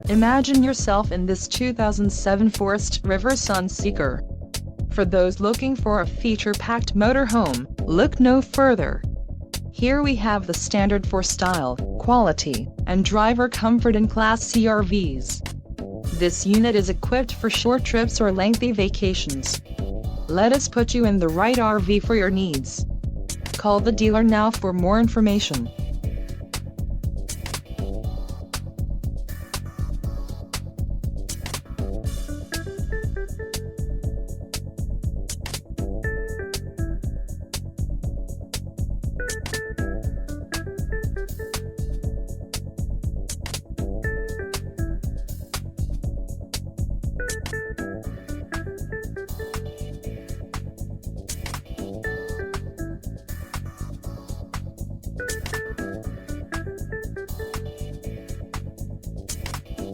Imagine yourself in this 2007 Forest River Sunseeker. For those looking for a feature-packed motorhome, look no further. Here we have the standard for style, quality, and driver comfort in Class C RVs. This unit is equipped for short trips or lengthy vacations. Let us put you in the right RV for your needs. Call the dealer now for more information.